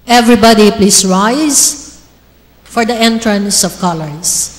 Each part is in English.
Everybody please rise for the entrance of colors.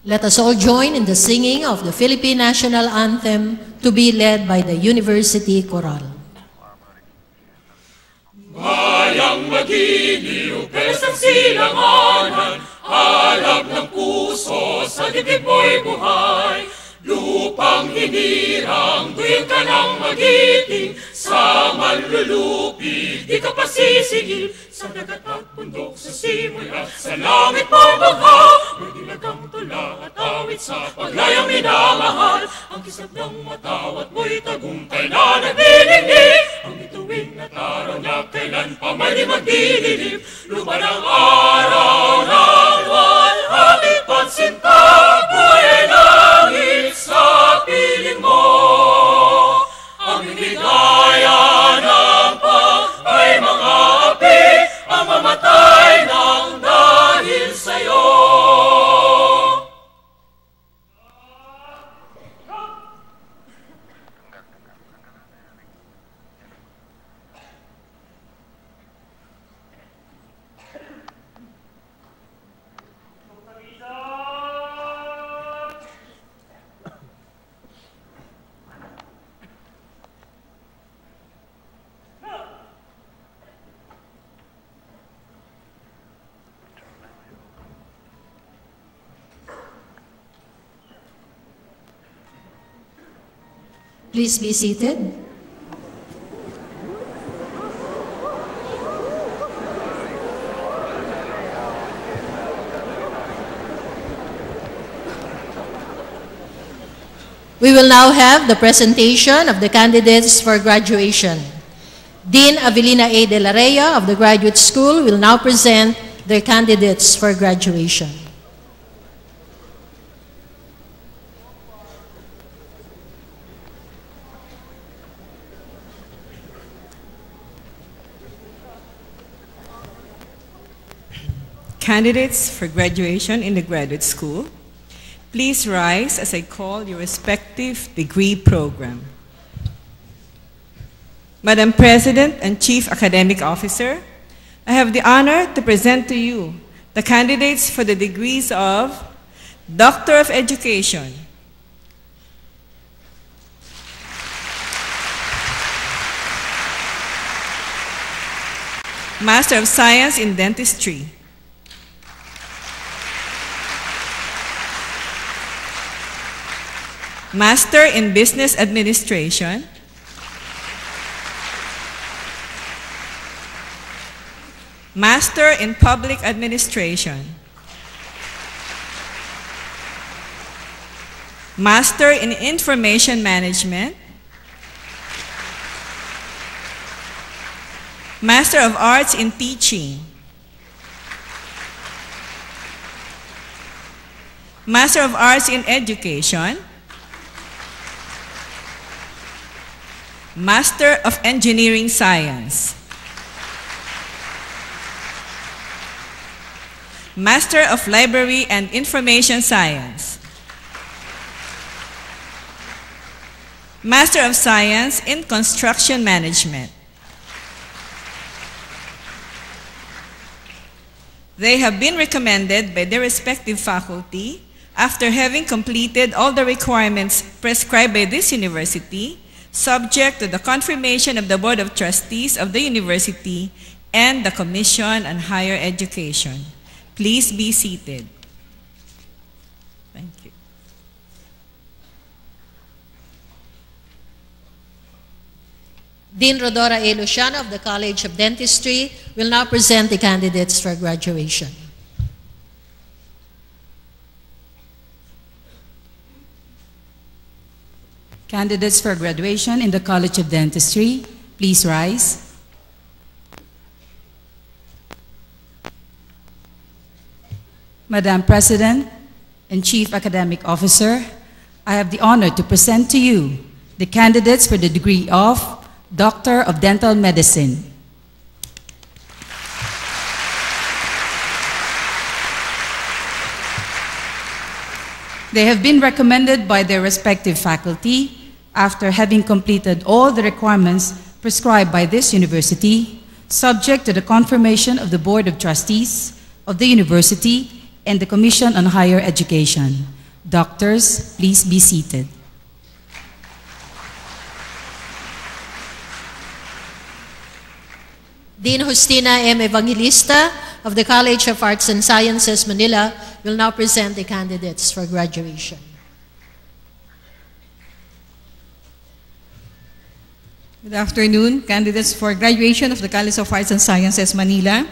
Let us all join in the singing of the Philippine National Anthem to be led by the University Choral. Bayang magiliw, pesang silanganan, alab ng puso, sa dibdib mo'y buhay. Lupang hinirang, duyan ka ng magiting, sa manlulupig, di ka pasisingil. Sa dagat at bundok, sa simoy at sa langit mo'y bagha, may dilagang tula at awit sa paglayang minamahal. Ang kisap ng matawat mo'y tagumpay na nagdinigdig, ang bituin at araw na kailan pa may di magdidilim. Luman ang araw ng walhati pansinta, buhay ay langit sa piling mo. Ang higaya ng pag ay mga api, ang mamatay ng dahil sa'yo. Please be seated. We will now have the presentation of the candidates for graduation. Dean Avelina A. De La Rhea of the Graduate School will now present their candidates for graduation. Candidates for graduation in the graduate school, please rise as I call your respective degree program. Madam President and Chief Academic Officer, I have the honor to present to you the candidates for the degrees of Doctor of Education, Master of Science in Dentistry, Master in Business Administration, Master in Public Administration, Master in Information Management, Master of Arts in Teaching, Master of Arts in Education, Master of Engineering Science, Master of Library and Information Science, Master of Science in Construction Management. They have been recommended by their respective faculty after having completed all the requirements prescribed by this university, subject to the confirmation of the Board of Trustees of the University and the Commission on Higher Education. Please be seated. Thank you. Dean Rodora A. Luciano of the College of Dentistry will now present the candidates for graduation. Candidates for graduation in the College of Dentistry, please rise. Madam President and Chief Academic Officer, I have the honor to present to you the candidates for the degree of Doctor of Dental Medicine. They have been recommended by their respective faculty after having completed all the requirements prescribed by this university, subject to the confirmation of the Board of Trustees of the university and the Commission on Higher Education. Doctors, please be seated. Dean Justina M. Evangelista of the College of Arts and Sciences, Manila, will now present the candidates for graduation. Good afternoon, candidates for graduation of the College of Arts and Sciences, Manila.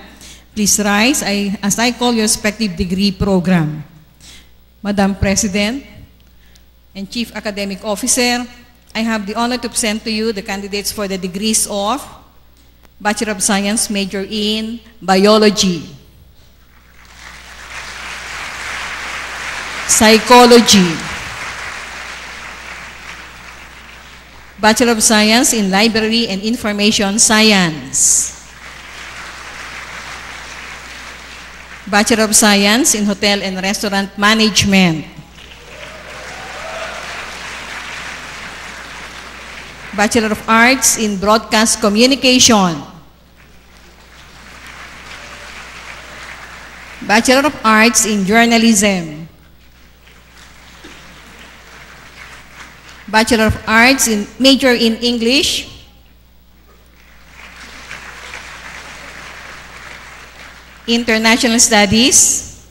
Please rise as I call your respective degree program. Madam President and Chief Academic Officer, I have the honor to present to you the candidates for the degrees of Bachelor of Science, major in Biology, Psychology, Bachelor of Science in Library and Information Science, Bachelor of Science in Hotel and Restaurant Management, Bachelor of Arts in Broadcast Communication, Bachelor of Arts in Journalism, Bachelor of Arts in major in English, International Studies,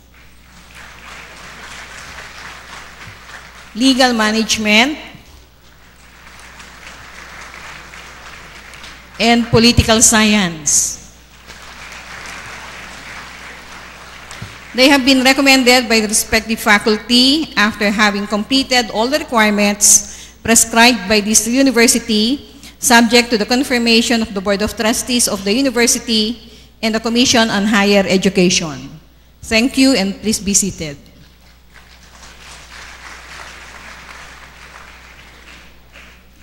Legal Management, and Political Science. They have been recommended by the respective faculty after having completed all the requirements prescribed by this university, subject to the confirmation of the Board of Trustees of the university and the Commission on Higher Education. Thank you, and please be seated.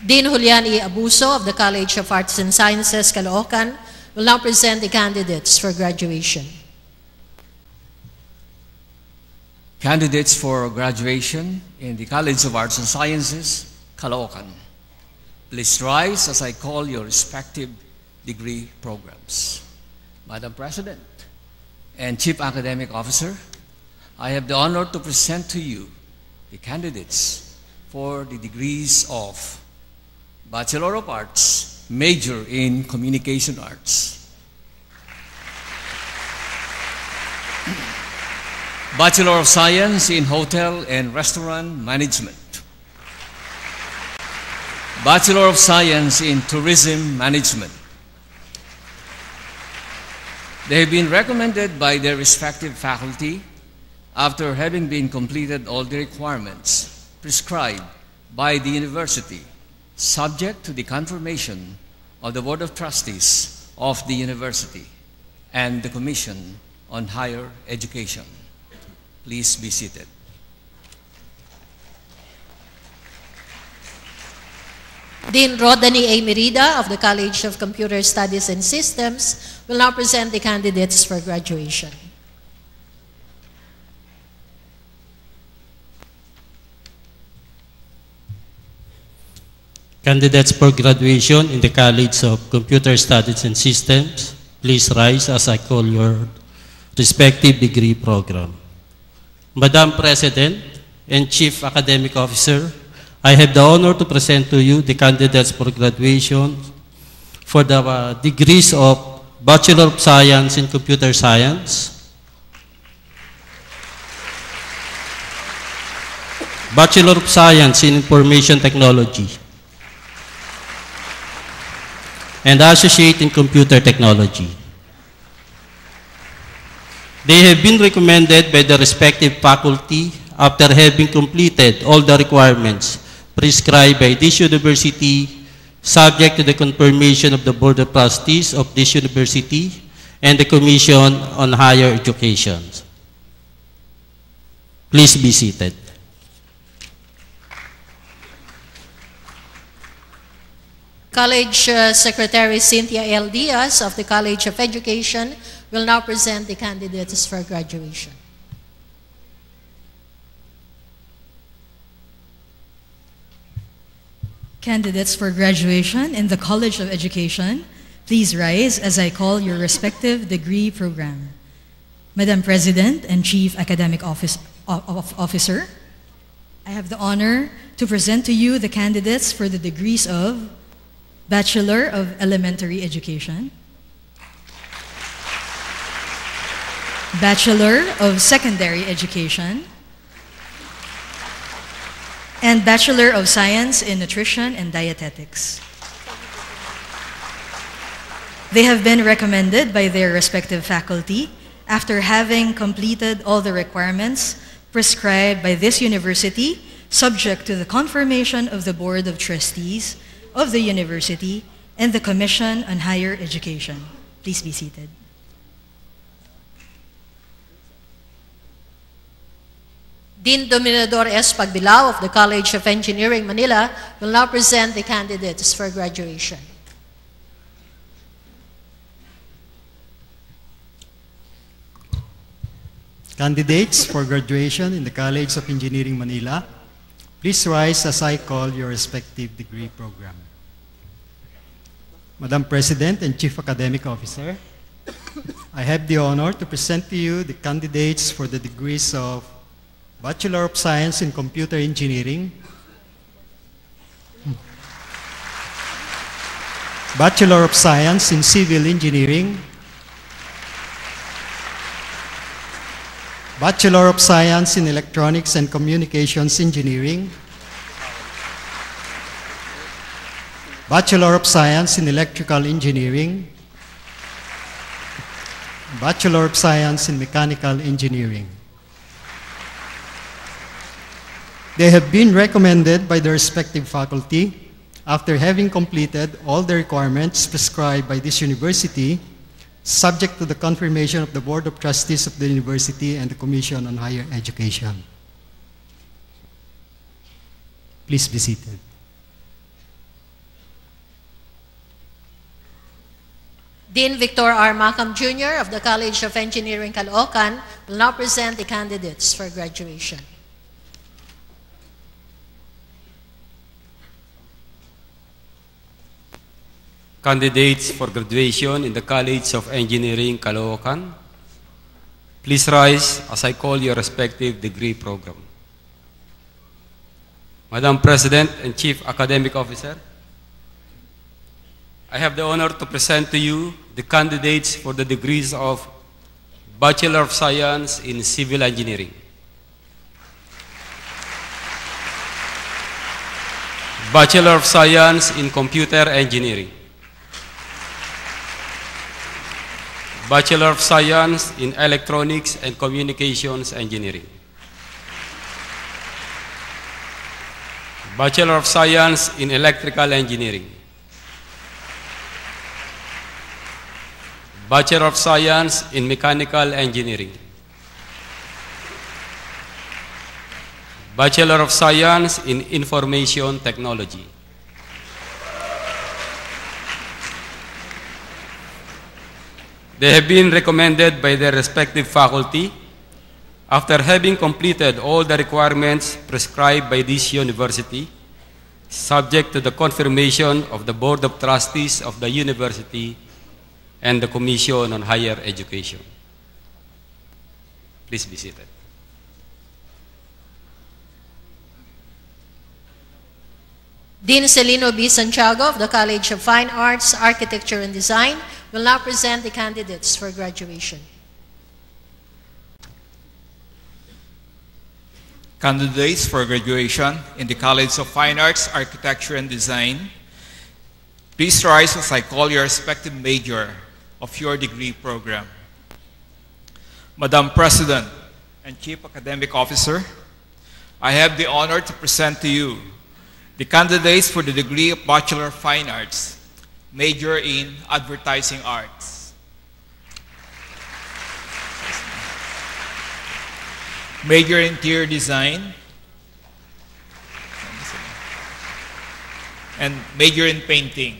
Dean Julian E. Abuso of the College of Arts and Sciences, Caloocan, will now present the candidates for graduation. Candidates for graduation in the College of Arts and Sciences, Caloocan. Please rise as I call your respective degree programs. Madam President and Chief Academic Officer, I have the honor to present to you the candidates for the degrees of Bachelor of Arts, major in Communication Arts, Bachelor of Science in Hotel and Restaurant Management, Bachelor of Science in Tourism Management. They have been recommended by their respective faculty after having been completed all the requirements prescribed by the university, subject to the confirmation of the Board of Trustees of the university and the Commission on Higher Education. Please be seated. Dean Rodney A. Merida of the College of Computer Studies and Systems will now present the candidates for graduation. Candidates for graduation in the College of Computer Studies and Systems, please rise as I call your respective degree program. Madam President and Chief Academic Officer, I have the honor to present to you the candidates for graduation for the degrees of Bachelor of Science in Computer Science, Bachelor of Science in Information Technology, and Associate in Computer Technology. They have been recommended by the respective faculty after having completed all the requirements prescribed by this university, subject to the confirmation of the Board of Trustees of this university and the Commission on Higher Education. Please be seated. College Secretary Cynthia L. Diaz of the College of Education will now present the candidates for graduation. Candidates for graduation in the College of Education, please rise as I call your respective degree program. Madam President and Chief Academic Officer, I have the honor to present to you the candidates for the degrees of Bachelor of Elementary Education, Bachelor of Secondary Education, and Bachelor of Science in Nutrition and Dietetics. They have been recommended by their respective faculty after having completed all the requirements prescribed by this university, subject to the confirmation of the Board of Trustees of the university and the Commission on Higher Education. Please be seated. Dean Dominador S. Pagbilao of the College of Engineering, Manila will now present the candidates for graduation. Candidates for graduation in the College of Engineering, Manila, please rise as I call your respective degree program. Madam President and Chief Academic Officer, I have the honor to present to you the candidates for the degrees of Bachelor of Science in Computer Engineering, Bachelor of Science in Civil Engineering, Bachelor of Science in Electronics and Communications Engineering, Bachelor of Science in Electrical Engineering, Bachelor of Science in Mechanical Engineering. They have been recommended by the respective faculty after having completed all the requirements prescribed by this university, subject to the confirmation of the Board of Trustees of the university and the Commission on Higher Education. Please be seated. Dean Victor R. Macam Jr. of the College of Engineering, Caloocan will now present the candidates for graduation. Candidates for graduation in the College of Engineering, Caloocan, please rise as I call your respective degree program. Madam President and Chief Academic Officer, I have the honor to present to you the candidates for the degrees of Bachelor of Science in Civil Engineering, Bachelor of Science in Computer Engineering, Bachelor of Science in Electronics and Communications Engineering, Bachelor of Science in Electrical Engineering, Bachelor of Science in Mechanical Engineering, Bachelor of Science in Information Technology, They have been recommended by their respective faculty after having completed all the requirements prescribed by this university, subject to the confirmation of the Board of Trustees of the university and the Commission on Higher Education. Please be seated. Dean Celino B. Santiago of the College of Fine Arts, Architecture and Design will now present the candidates for graduation. Candidates for graduation in the College of Fine Arts, Architecture and Design, Please rise as I call your respective major of your degree program. Madam President and Chief Academic Officer, I have the honor to present to you the candidates for the degree of Bachelor of Fine Arts, major in Advertising Arts. Major in Interior Design, and major in Painting.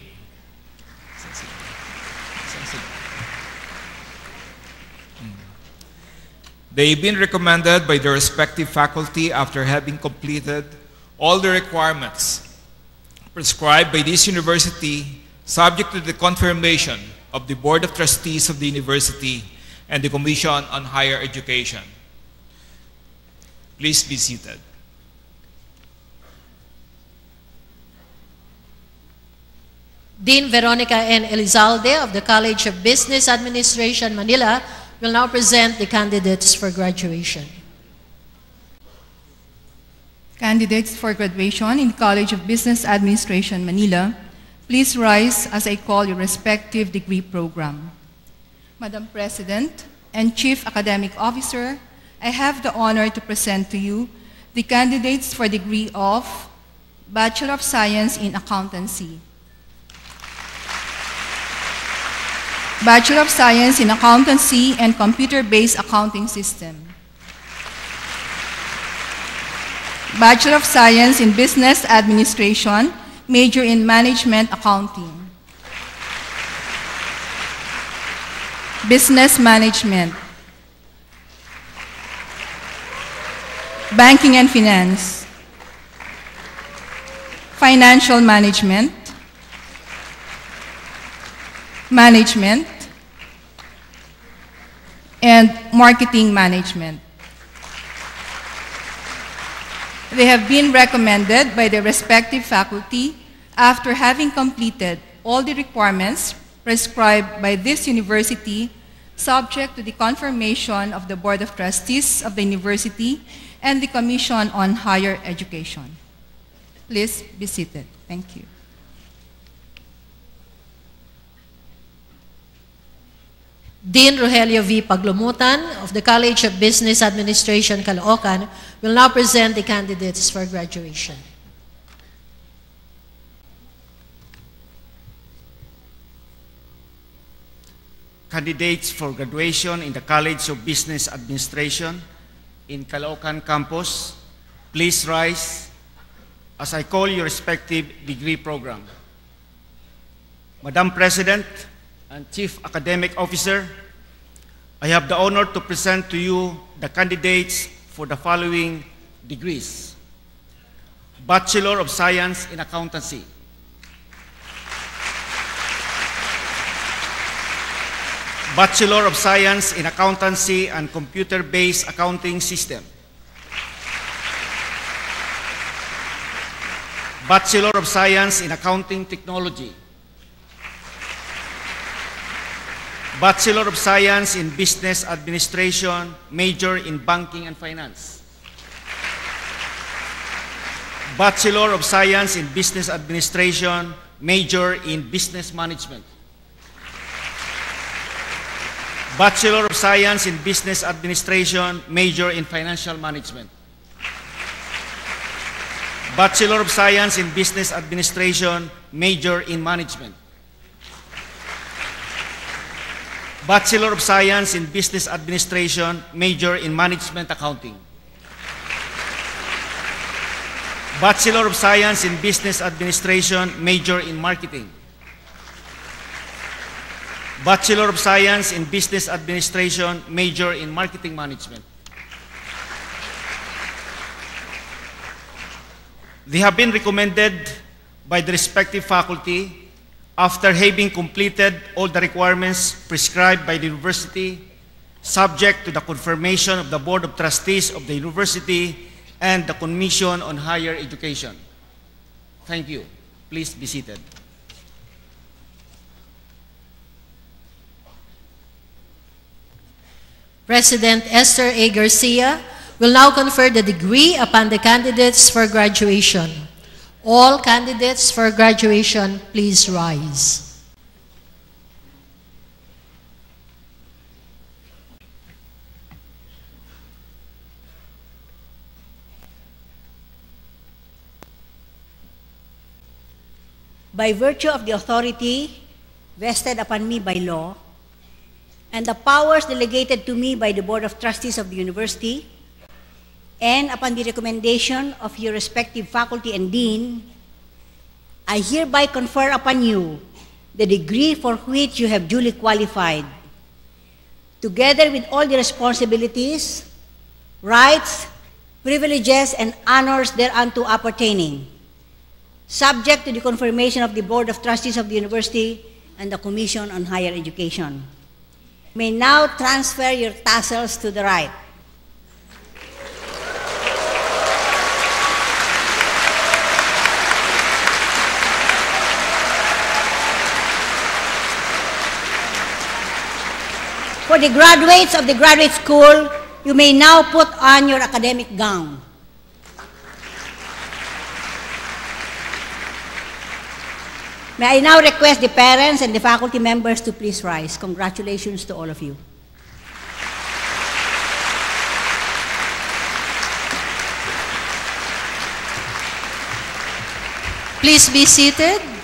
They've been recommended by their respective faculty after having completed all the requirements prescribed by this university, subject to the confirmation of the Board of Trustees of the university and the Commission on Higher Education. Please be seated. Dean Veronica N. Elizalde of the College of Business Administration, Manila, will now present the candidates for graduation. Candidates for graduation in College of Business Administration, Manila, please rise as I call your respective degree program. Madam President and Chief Academic Officer, I have the honor to present to you the candidates for degree of Bachelor of Science in Accountancy, Bachelor of Science in Accountancy and Computer-Based Accounting System, Bachelor of Science in Business Administration, major in Management Accounting, Business Management, Banking and Finance, Financial Management, Management, and Marketing Management. They have been recommended by their respective faculty after having completed all the requirements prescribed by this university, subject to the confirmation of the Board of Trustees of the university and the Commission on Higher Education. Please be seated. Thank you. Dean Rogelio V. Paglumutan of the College of Business Administration, Caloocan, will now present the candidates for graduation. Candidates for graduation in the College of Business Administration in Caloocan campus, please rise as I call your respective degree program. Madam President and Chief Academic Officer, I have the honor to present to you the candidates for the following degrees: Bachelor of Science in Accountancy, Bachelor of Science in Accountancy and Computer-Based Accounting System, Bachelor of Science in Accounting Technology, Bachelor of Science in Business Administration, major in Banking and Finance, Bachelor of Science in Business Administration, major in Business Management, Bachelor of Science in Business Administration, major in Financial Management, Bachelor of Science in Business Administration, major in Management, Bachelor of Science in Business Administration, major in Management Accounting, Bachelor of Science in Business Administration, major in Marketing, Bachelor of Science in Business Administration, major in Marketing Management. They have been recommended by the respective faculty after having completed all the requirements prescribed by the university, subject to the confirmation of the Board of Trustees of the university and the Commission on Higher Education. Thank you. Please be seated. President Esther A. Garcia will now confer the degree upon the candidates for graduation. All candidates for graduation, please rise. By virtue of the authority vested upon me by law and the powers delegated to me by the Board of Trustees of the University, and upon the recommendation of your respective faculty and dean, I hereby confer upon you the degree for which you have duly qualified, together with all the responsibilities, rights, privileges, and honors thereunto appertaining, subject to the confirmation of the Board of Trustees of the University and the Commission on Higher Education. You may now transfer your tassels to the right. For the graduates of the graduate school, you may now put on your academic gown. May I now request the parents and the faculty members to please rise. Congratulations to all of you. Please be seated.